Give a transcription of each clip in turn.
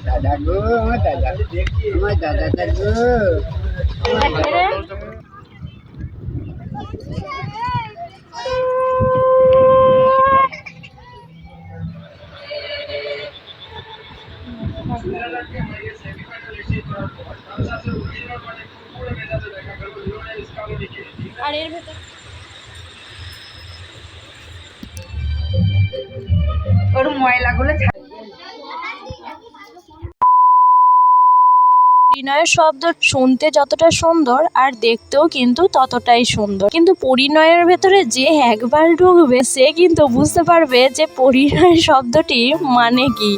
দাদা গো, আমার দাদা, আমার দাদাটা গো। আর এর ভেতর ওর ময়লাগুলো পরিণয়ের শব্দ শুনতে যতটা সুন্দর আর দেখতেও কিন্তু ততটাই সুন্দর, কিন্তু পরিণয়ের ভেতরে যে একবার ঢুকবে সে কিন্তু বুঝতে পারবে যে পরিণয় শব্দটি মানে কি।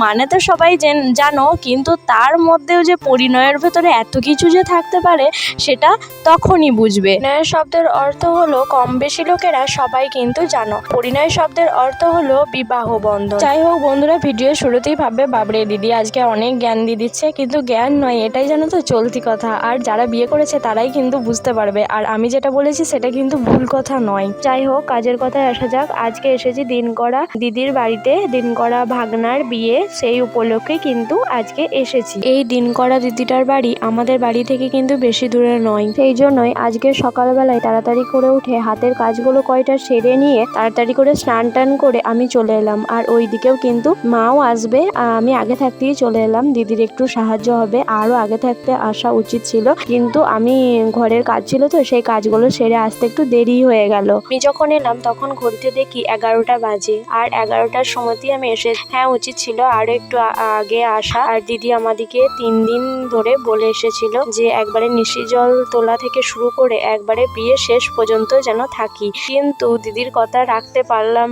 মানে তো সবাই জানো, কিন্তু তার মধ্যেও যে পরিণয়ের ভেতরে এত কিছু যে থাকতে পারে সেটা তখনই বুঝবে। পরিণয় শব্দের অর্থ হলো, কম বেশি লোকেরা সবাই কিন্তু জানো, পরিণয় শব্দের অর্থ হলো বিবাহ বন্ধন। যাই হোক বন্ধুরা, ভিডিও শুরুতেই ভাববে বাবরে দিদি আজকে অনেক জ্ঞান দিয়ে দিচ্ছে, কিন্তু জ্ঞান নয়, এটাই জানো তো চলতি কথা। আর যারা বিয়ে করেছে তারাই কিন্তু বুঝতে পারবে, আর আমি যেটা বলেছি সেটা কিন্তু ভুল কথা নয়। যাই হোক, কাজের কথায় আসা যাক। আজকে এসেছি দিনকরা দিদির বাড়িতে, দিনকরা ভাগনার বিয়ে, সেই উপলক্ষে কিন্তু আজকে এসেছি। এই দিনকরা দিদিটার বাড়ি আমাদের বাড়ি থেকে কিন্তু বেশি দূরে নয়, সেই জন্যই আজকে সকালবেলায় তাড়াতাড়ি করে উঠে হাতের কাজগুলো কয়টা সেরে নিয়ে তাড়াতাড়ি করে স্নান টান করে আমি চলে এলাম। আর ওই দিকেও কিন্তু মাও আসবে, আমি আগে থাকতেই চলে এলাম, দিদির একটু সাহায্য হবে, আরো আগে থাকতে আসা উচিত ছিল, কিন্তু আমি ঘরের কাজ ছিল তো সেই কাজগুলো সেরে আসতে একটু দেরি হয়ে গেল। আমি যখন এলাম তখন ঘড়িতে দেখি 11টা বাজে, আর 11টার সময়তেই আমি এসে, হ্যাঁ উচিত ছিল আরো একটু আগে আসা। আর দিদি আমাদেরকে 3 দিন ধরে বলে এসেছিল যে একবারে নিশি জল তোলা থেকে শুরু করে একবারে বিয়ে শেষ পর্যন্ত যেন থাকি, কিন্তু দিদির কথা রাখতে পারলাম।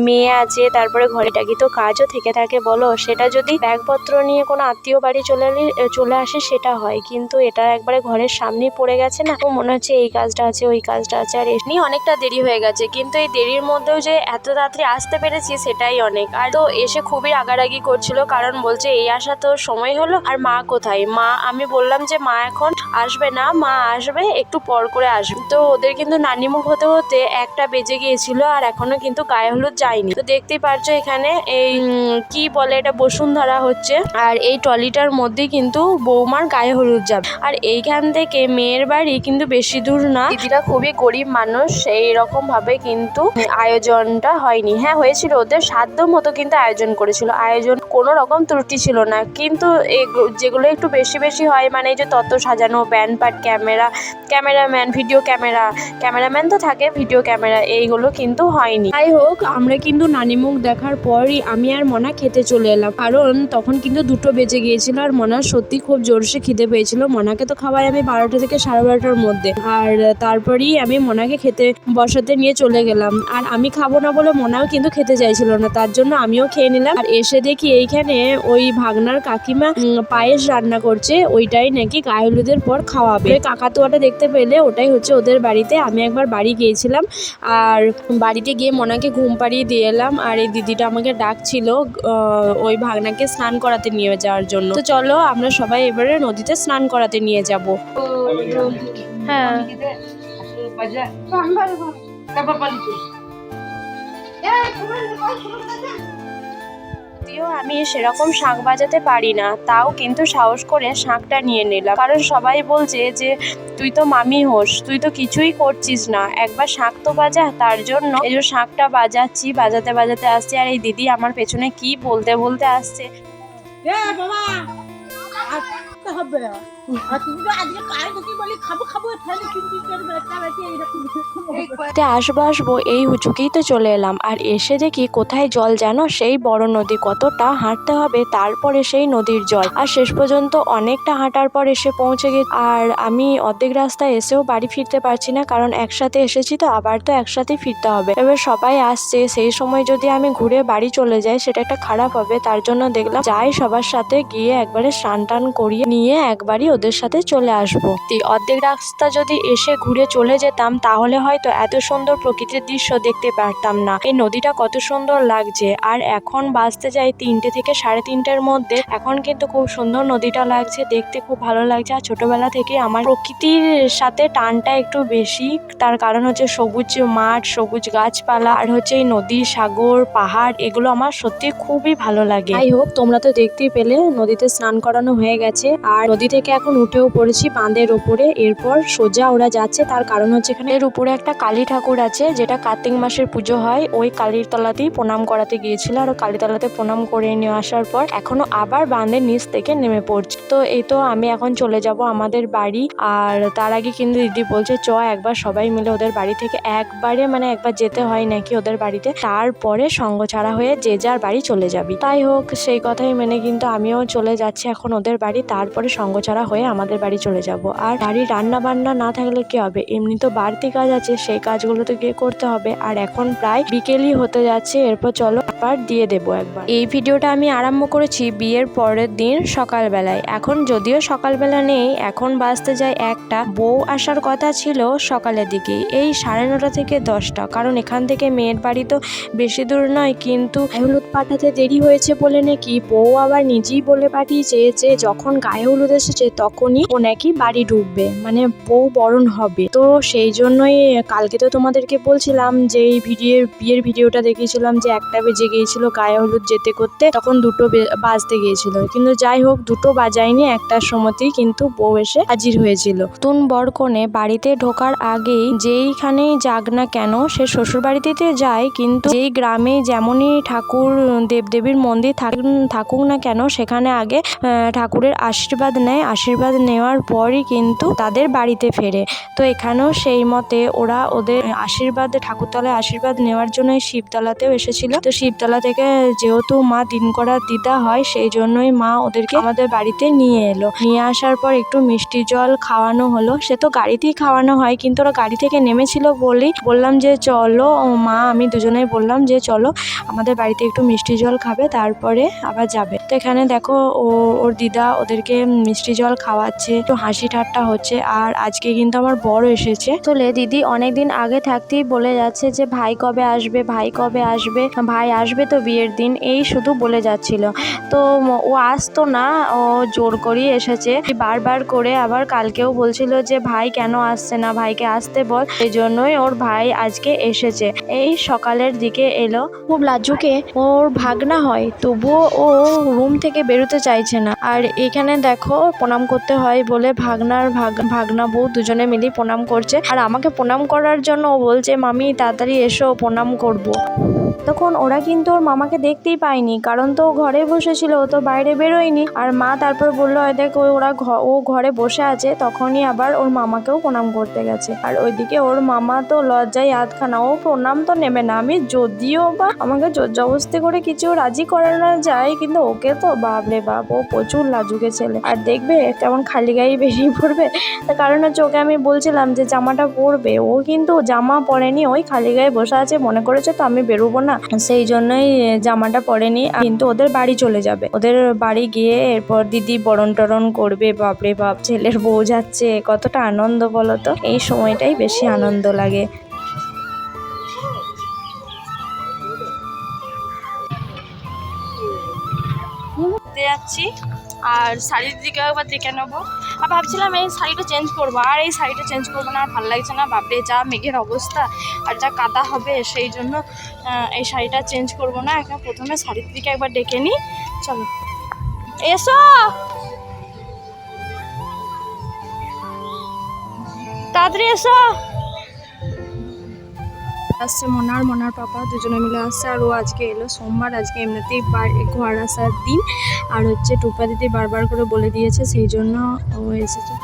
মেয়ে আছে, তারপরে ঘরেটাকি তো কাজও থেকে থাকে বলো, সেটা যদি ব্যাগপত্র নিয়ে কোনো আত্মীয় বাড়ি চলে আসে সেটা হয়, কিন্তু এটা একবারে ঘরের সামনেই পড়ে গেছে না, তো মনে হচ্ছে এই কাজটা আছে ওই কাজটা আছে, আর এমনি অনেকটা দেরি হয়ে গেছে, কিন্তু এই দেরির মধ্যেও যে এত তাড়াতাড়ি আসতে পেরেছি সেটাই অনেক। আর তো এসে খুবই রাগারাগি করছিল, কারণ বলছে এই আসা তো সময় হলো, আর মা কোথায়। আমি বললাম যে মা এখন আসবে না, মা আসবে একটু পর করে আসবে। তো ওদের কিন্তু নানিমুখ হতে হতে 1টা বেজে গিয়েছিল, আর এখনো কিন্তু গায়ে হলুদ যায়নি। তো দেখতেই পারছো এখানে এই কি বলে এটা, বসুন্ধরা হচ্ছে, আর এই ট্রলিটার মধ্যে কিন্তু বৌমার গায়ে হলুদ যাবে। আর এইখান থেকে মেয়ের বাড়ি কিন্তু বেশি দূর না, দিদিরা খুবই গরিব মানুষ, সেই রকম ভাবে কিন্তু আয়োজনটা হয়নি। হ্যাঁ হয়েছিল, ওদের সাধ্য মতো কিন্তু আয়োজন করেছিল, আয়োজন কোনো রকম ত্রুটি ছিল না, কিন্তু যেগুলো একটু বেশি বেশি হয়, মানে এই যে তত সাজানো, band part, cameraman, video cameraman তো থাকে, ভিডিও ক্যামেরা, এইগুলো কিন্তু হয়নি। যাই হোক, আমরা কিন্তু নানিমুখ দেখার পরই আমি আর মনা খেতে চলে এলাম, কারণ তখন কিন্তু 2টো বেজে গিয়েছিল, আর মনার সত্যি খুব জোরসে খিদে পেয়েছিল। মনাকে তো খাওয়াই আমি 12টা থেকে 12:30টার মধ্যে, আর তারপরেই আমি মনাকে খেতে বসাতে নিয়ে চলে গেলাম। আর আমি খাবো না বলে মনাও কিন্তু খেতে চাইছিল না, তার জন্য আমিও খেয়ে নিলাম। আর এসে দেখি এইখানে ওই ভাগনার কাকিমা পায়েস রান্না করছে, ওইটাই নাকি গায়ে হলুদের পর খাওয়াবে। কাকাতুয়াটা দেখতে পেলে ওটাই হচ্ছে ওদের বাড়িতে। আমি একবার বাড়ি গিয়েছিলাম, আর বাড়িতে গিয়ে মনাকে ঘুম পাড়িয়ে দিয়ে এলাম, আর এই দিদিটা আমাকে ডাকছিল ওই ভাগনাকে স্নান করাতে নিয়ে যাওয়ার জন্য। তো চলো আমরা সবাই এবারে নদীতে স্নান করাতে নিয়ে যাব। হ্যাঁ আমি সেরকম শাঁখ বাজাতে পারি না, তাও কিন্তু সাহস করে শাঁখটা নিয়ে নিলাম, কারণ সবাই বলছে যে তুই তো মামি হোস, তুই তো কিছুই করছিস না, একবার শাঁখ তো বাজা। তার জন্য এই যে শাঁখটা বাজাচ্ছি, বাজাতে বাজাতে আসছি, আর এই দিদি আমার পেছনে কি বলতে বলতে আসছে। আসবো এই হুচুকেই তো চলে এলাম, আর এসে দেখি কোথায় জল জানো, সেই বড় নদী, কতটা হাঁটতে হবে তারপরে সেই নদীর জল, আর শেষ পর্যন্ত অনেকটা হাঁটার পর এসে পৌঁছে গেছি। আর আমি অর্ধেক রাস্তায় এসেও বাড়ি ফিরতে পারছি না, কারণ একসাথে এসেছি তো আবার তো একসাথেই ফিরতে হবে। এবার সবাই আসছে, সেই সময় যদি আমি ঘুরে বাড়ি চলে যাই সেটা একটা খারাপ হবে, তার জন্য দেখলাম যাই সবার সাথে গিয়ে একবারে স্নান টান করিয়ে নিয়ে একবারই ওদের সাথে চলে আসবো। অর্ধেক রাস্তা যদি এসে ঘুরে চলে যেতাম তাহলে হয়তো এত সুন্দর প্রকৃতির দৃশ্য দেখতে পারতাম না। এই নদীটা কত সুন্দর লাগছে। আর এখন বাজতে যাই 3টে থেকে 3:30-এর মধ্যে। এখন কিন্তু খুব সুন্দর নদীটা লাগছে, দেখতে খুব ভালো লাগছে। আর ছোটবেলা থেকে আমার প্রকৃতির সাথে টানটা একটু বেশি, তার কারণ হচ্ছে সবুজ মাঠ, সবুজ গাছপালা, আর হচ্ছে এই নদী, সাগর, পাহাড়, এগুলো আমার সত্যি খুবই ভালো লাগে। যাই হোক, তোমরা তো দেখতেই পেলে নদীতে স্নান করানো হয়ে গেছে, আর নদী থেকে এখন উঠেও পড়েছি বাঁধের উপরে। এরপর সোজা ওরা যাচ্ছে, তার কারণ হচ্ছে এখানে এর উপরে একটা কালী ঠাকুর আছে, যেটা কার্তিক মাসের পুজো হয়। ওই কালীর তলাতেই প্রণাম করাতে গিয়েছিল, আর কালী তলাতে প্রণাম করে নিয়ে আসার পর এখনো আবার বাঁধের নিচ থেকে নেমে পড়ছে। তো এই তো আমি এখন চলে যাব আমাদের বাড়ি। আর তার আগে কিন্তু দিদি বলছে চ একবার সবাই মিলে ওদের বাড়ি থেকে একবার যেতে হয় নাকি ওদের বাড়িতে, তারপরে সঙ্গ ছাড়া হয়ে যে যার বাড়ি চলে যাবি। তাই হোক, সেই কথাই মেনে কিন্তু আমিও চলে যাচ্ছি এখন ওদের বাড়ি, তারপরে সঙ্গ ছাড়া হয়ে আমাদের বাড়ি চলে যাব। আর বাড়ির রান্না বান্না না থাকলে কি হবে, এমনি তো বাড়তি কাজ আছে, সেই কাজগুলো তো গিয়ে করতে হবে। আর এখন প্রায় বিকেলই হতে যাচ্ছে, এরপর চলো একবার দিয়ে দেবো একবার। এই ভিডিওটা আমি আরম্ভ করেছি বিয়ের পরের দিন সকালবেলায়। এখন যদিও সকালবেলা নেই, এখন বাজতে যায় 1টা। বউ আসার কথা ছিল সকালের দিকে, এই 9:30 থেকে 10টা, কারণ এখান থেকে মেয়ের বাড়ি তো বেশি দূর নয়। কিন্তু হলুদ পাঠাতে দেরি হয়েছে বলে নাকি বউ আবার নিজেই বলে পাঠিয়েছে যে যখন গায়ে হলুদ এসেছে তখনই ও নাকি বাড়ি ঢুকবে, মানে বউ বরণ হবে। তো সেই জন্যই কালকে তো তোমাদেরকে বলছিলাম যে এই বিয়ের ভিডিওটা দেখিয়েছিলাম যে 1টা বেজে গিয়েছিল গায়ে হলুদ যেতে করতে, তখন 2টো বাজতে গিয়েছিল। কিন্তু যাই হোক, 2টো বাজায়নি, 1টার সময়তেই কিন্তু বউ এসে হাজির হয়েছিল। নতুন বর কনে বাড়িতে ঢোকার আগেই যেইখানেই যাক না কেন, সে শ্বশুর বাড়িতে যায়, কিন্তু যেই গ্রামে যেমনই ঠাকুর দেবদেবীর মন্দির থাকুক না কেন, সেখানে আগে ঠাকুরের আশীর্বাদ নেয়। আশীর্বাদ নেওয়ার পরই কিন্তু তাদের বাড়িতে ফেরে। তো এখানেও সেই মতে ওরা ওদের ঠাকুরতলায় আশীর্বাদ নেওয়ার জন্য শিবতলাতেও এসেছিল। তো শিবতলা থেকে যেহেতু মা দিন করার দিদা হয়, সেই জন্যই মা ওদেরকে আমাদের বাড়িতে নিয়ে এলো। নিয়ে আসার পর একটু মিষ্টি জল খাওয়ানো হলো। সে তো গাড়িতেই খাওয়ানো হয়, কিন্তু ওরা গাড়ি থেকে নেমেছিল বলেই বললাম যে চলো মা, আমি দুজনেই বললাম যে চলো আমাদের বাড়িতে একটু মিষ্টি জল খাবে, তারপরে আবার যাবে। তো এখানে দেখো ওর দিদা ওদেরকে মিষ্টি জল খাওয়াচ্ছে, একটু হাসি ঠাট্টা হচ্ছে। আর আজকে কিন্তু আমার বড় এসেছে। তোলে দিদি অনেকদিন আগে থাকতেই বলে যাচ্ছে যে ভাই কবে আসবে, ভাই কবে আসবে, ভাই আসবে তো বিয়ের দিন, এই শুধু বলে যাচ্ছিল। তো ও আসতো না, ও জোর করেই এসেছে বারবার করে। আবার কালকেও বলছিল যে ভাই কেন আসছে না, ভাইকে আসতে বল। এই জন্যই ওর ভাই আজকে এসেছে। এই সকালের দিকে এলো। খুব লাজুকে, ওর ভাগনা হয়, তবুও ও রুম থেকে বেরোতে চাইছে না। আর এখানে দেখো প্রণাম করতে হয় বলে ভাগনা বউ দুজনে মিলে প্রণাম করছে। আর আমাকে প্রণাম করার জন্য ও বলছে মামি তাড়াতাড়ি এসো প্রণাম করব। তখন ওরা কিন্তু ওর মামাকে দেখতেই পায়নি, কারণ তো ঘরে বসেছিল, ও তো বাইরে বেরোয়নি। আর মা তারপর বললো দেখ ও ঘরে বসে আছে, তখনই আবার ওর মামাকেও প্রণাম করতে গেছে। আর ওইদিকে ওর মামা তো লজ্জায় আধখানা, ও প্রণাম তো নেবে না। আমি যদিও বা আমাকে জোরজবস্তি করে কিছু রাজি করানো যায়, কিন্তু ওকে তো বাপরে বাপ, ও প্রচুর লাজুকে ছেলে। আর দেখবে কেমন খালি গায়ে বেরিয়ে পড়বে, তার কারণ হচ্ছে ওকে আমি বলছিলাম যে জামাটা পরবে, ও কিন্তু জামা পরেনি, ওই খালি গায়ে বসে আছে, মনে করেছে তো আমি বেরোবো না, সেই জন্যই জামাটা পরেনি। কিন্তু ওদের বাড়ি চলে যাবে, ওদের বাড়ি গিয়ে এরপর দিদি বরণ টরণ করবে। বাপরে বাপ, ছেলের বউ যাচ্ছে, কতটা আনন্দ বলো তো, এই সময়টাই বেশি আনন্দ লাগে। যাচ্ছি আর শাড়ির দিকে একবার দেখে নেবো। আর ভাবছিলাম এই শাড়িটা চেঞ্জ করবো, আর এই শাড়িটা চেঞ্জ করবো না, আর ভালো লাগছে না। বাপরে যা মেঘের অবস্থা আর যা কাদা হবে, সেই জন্য এই শাড়িটা চেঞ্জ করবো না। এখন প্রথমে শাড়ির দিকে একবার ডেকে নিই, চলো এসো তাড়াতাড়ি এসো। আসছে মনার পাপা দুজনে মিলে আসছে। আর ও আজকে এলো সোমবার, আজকে এমনিতেই ঘর আসার দিন। আর হচ্ছে টুপা দিদি বারবার করে বলে দিয়েছে, সেই জন্য ও এসেছে।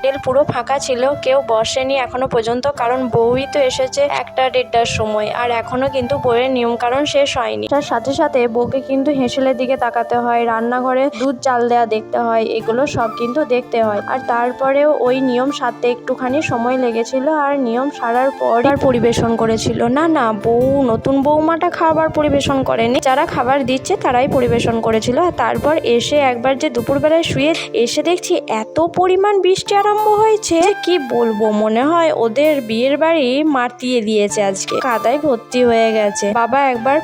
তেল পুরো ফাঁকা ছিল, কেউ বসেনি এখনো পর্যন্ত, কারণ বউই তো এসেছে 1-1:30টার সময় আর এখনো কিন্তু বউয়ের নিয়ম কারণ শেষ হয়নি। তার সাথে সাথে বউকে কিন্তু হেঁসেলের দিকে তাকাতে হয়, রান্নাঘরে দুধ চাল দেওয়া দেখতে হয়, এগুলো সব কিন্তু দেখতে হয়। আর তারপরেও ওই নিয়ম সারতে একটুখানি সময় লেগেছিল আর নিয়ম সারার পর পরিবেশন করেছিল। না বউ, নতুন বৌমাটা খাবার পরিবেশন করেনি, যারা খাবার দিচ্ছে তারাই পরিবেশন করেছিল। আর তারপর এসে একবার যে দুপুরবেলায় শুয়ে এসে দেখছি এত পরিমাণ বৃষ্টি আরম্ভ হয়েছে, কি বলবো, মনে হয় ওদের বিয়ের বাড়ি মাতিয়ে দিয়েছে, আজকে কাদায় ভর্তি হয়ে গেছে। বাবা একবার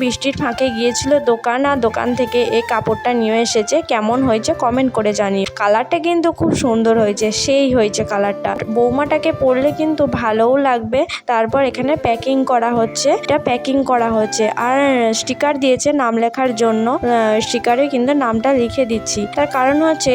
বৃষ্টির ফাঁকে গিয়েছিল দোকান, আর দোকান থেকে এই কাপড়টা নিয়ে এসেছে। কেমন হয়েছে কমেন্ট করে জানিয়ে। কালারটা কিন্তু খুব সুন্দর হয়েছে, সেই হয়েছে কালারটা। বৌমাটাকে পরলে কিন্তু ভালোও লাগবে। তারপর এখানে প্যাকিং করা হচ্ছে, এটা প্যাকিং করা হচ্ছে আর স্টিকার দিয়েছে নাম লেখার জন্য। স্টিকারে কিন্তু নামটা লিখে দিচ্ছি, তার কারণ হচ্ছে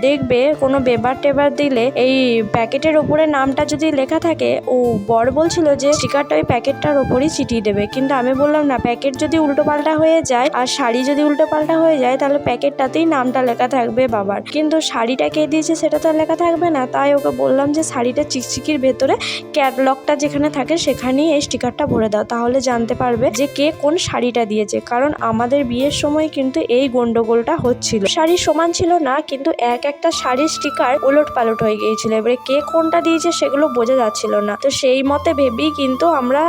দেখবে কোনো পেপার টেপার দিলে এই প্যাকেটের ওপরে নামটা যদি লেখা থাকে, ও বর বলছিল যে স্টিকারটা ওই প্যাকেটটার ওপরই চিটিয়ে দেবে, কিন্তু আমি বললাম না, প্যাকেট যদি উল্টো পাল্টা হয়ে যায় আর শাড়ি যদি উল্টো পাল্টা হয়ে যায় তাহলে প্যাকেটটাতেই নামটা লেখা থাকবে বাবার, কিন্তু শাড়িটা কে দিয়েছে সেটা তো লেখা থাকবে না। তাই ওকে বললাম যে শাড়িটা চিকচিকির ভেতরে ক্যাটলগটা যেখানে থাকে সেখানেই এই স্টিকারটা ভরে দাও, তাহলে জানতে পারবে যে কে কোন শাড়িটা দিয়েছে। কারণ আমাদের বিয়ের সময় কিন্তু এই গন্ডগোলটা হচ্ছিল, শাড়ি সমান ছিল না, কিন্তু একটা শাড়ির স্টিকার ওলট পালট হয়ে গিয়েছিল। এবারে কে কোনটা দিয়েছে সেগুলো বোঝা যাচ্ছিল না, তো সেই মতে ভেবেই কিন্তু আমরা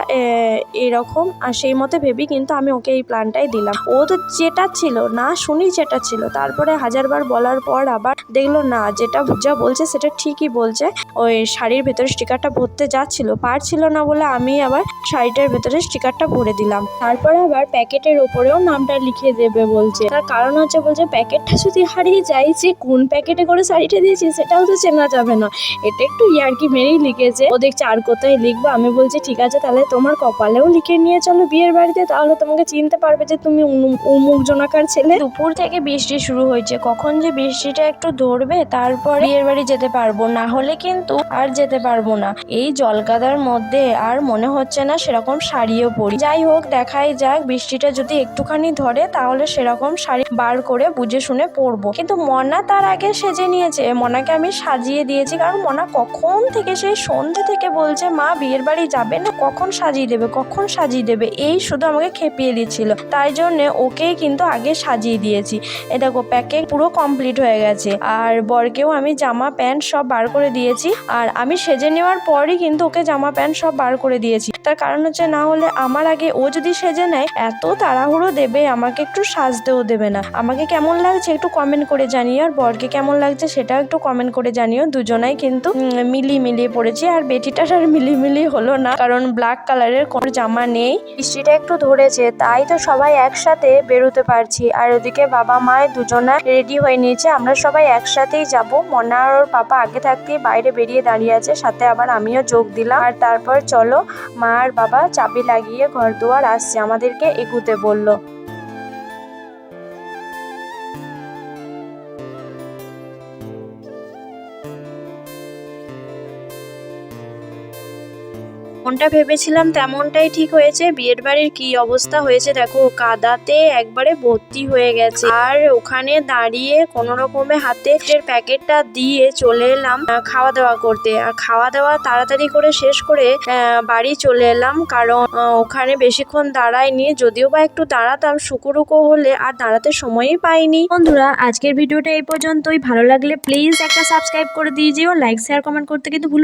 এরকম, আর সেই মতে ভেবেই কিন্তু আমি ওকে এই প্ল্যানটাই দিলাম। ও তো যেটা ছিল না শুনি যেটা ছিল, তারপরে হাজারবার বলার পর আবার দেখলো না, যেটা যা বলছে সেটা ঠিকই বলছে। ওই শাড়ির ভেতরে স্টিকারটা ভরতে যাচ্ছিল, পারছিল না বলে আমি আবার শাড়িটার ভেতরে স্টিকারটা ভরে দিলাম। তারপরে আবার প্যাকেটের ওপরেও নামটা লিখে দেবে বলছে, তার কারণ হচ্ছে বলছে প্যাকেটটা যদি হারিয়ে যায়, যে কোন প্যাকেটে করে শাড়িটা দিয়েছি সেটাও তো চেনা যাবে না। এটা একটু ইয়ার্কি মেরেই লিখেছে। ও দেখছে আর কোথায় লিখবো, আমি বলছি ঠিক আছে তাহলে তোমার কপালেও লিখে নিয়ে চলো বিয়ের বাড়িতে, তাহলে তোমাকে চিনতে পারবে যে তুমি অমুক জনাকার ছেলে। দুপুর থেকে বৃষ্টি শুরু হয়েছে, কখন যে বৃষ্টিটা একটু ধরবে তারপর বিয়ের বাড়ি যেতে পারবো, না হলে কিন্তু আর যেতে পারবো না। এই জলকাদার মধ্যে আর মনে হচ্ছে না সেরকম শাড়িও পরি। যাই হোক, দেখাই যাক, বৃষ্টিটা যদি একটুখানি ধরে তাহলে সেরকম শাড়ি বার করে বুঝে শুনে পরবো। কিন্তু মনা তার আগে সেজে নিয়েছে, মনাকে আমি সাজিয়ে দিয়েছি, কারণ মনা কখন থেকে সেই সন্ধ্যে থেকে বলছে মা বিয়ের বাড়ি যাবে না, কখন সাজিয়ে দেবে, এই শুধু আমাকে খেপিয়ে দিচ্ছিল। তাই জন্য ওকেই কিন্তু আগে সাজিয়ে দিয়েছি। এ দেখো প্যাকেট পুরো কমপ্লিট হয়ে গেছে, আর বরকেও আমি জামা প্যান্ট সব বার করে দিয়েছি। আর আমি সেজে নেওয়ার পরই কিন্তু ওকে জামা প্যান্ট সব বার করে দিয়েছি, তার কারণ হচ্ছে না হলে আমার আগে ও যদি সেজে নেয় এত তাড়াহুড়ো দেবে, আমাকে একটু সাজতেও দেবে না। আমাকে কেমন লাগছে একটু কমেন্ট করে জানিও, আর বরকে কেমন লাগছে সেটাও একটু কমেন্ট করে জানিও। দুজনাই কিন্তু মিলিয়ে পড়েছি, আর বেটিটার আর মিলি হলো না, কারণ ব্ল্যাক কালারের কোনো জামা নেই। বৃষ্টিটা একটু ধরেছে তাই তো সবাই একসাথে বেরোতে পারছি। আর ওদিকে বাবা মায় দুজনা রেডি হয়ে নিয়েছে, আমরা সবাই একসাথেই যাব। মনা আর ওর পাপা আগে থাকতেই বাইরে বেরিয়ে দাঁড়িয়ে আছে, সাথে আবার আমিও যোগ দিলাম। আর তারপর চলো, মা আর বাবা চাবি লাগিয়ে ঘর দুয়ার আসছে, আমাদেরকে এগুতে বললো। যেমনটা ভেবেছিলাম তেমনটাই ঠিক হয়েছে। বিয়ের বাড়ির কি অবস্থা হয়েছে দেখো, কাদাতে একবারে ভর্তি হয়ে গেছে। আর ওখানে দাঁড়িয়ে কোনো রকমে হাতে প্যাকেটটা দিয়ে চলে এলাম খাওয়া দাওয়া করতে। আর খাওয়া দাওয়া তাড়াতাড়ি করে শেষ করে বাড়ি চলে এলাম, কারণ ওখানে বেশিক্ষণ দাঁড়াইনি, যদিও বা একটু দাঁড়াতাম, শুকুরুকো হলে আর দাঁড়াতে সময়ই পাইনি। বন্ধুরা, আজকের ভিডিওটা এই পর্যন্তই। ভালো লাগলে প্লিজ একটা সাবস্ক্রাইব করে দিয়ে যেও, লাইক শেয়ার কমেন্ট করতে কিন্তু ভুলো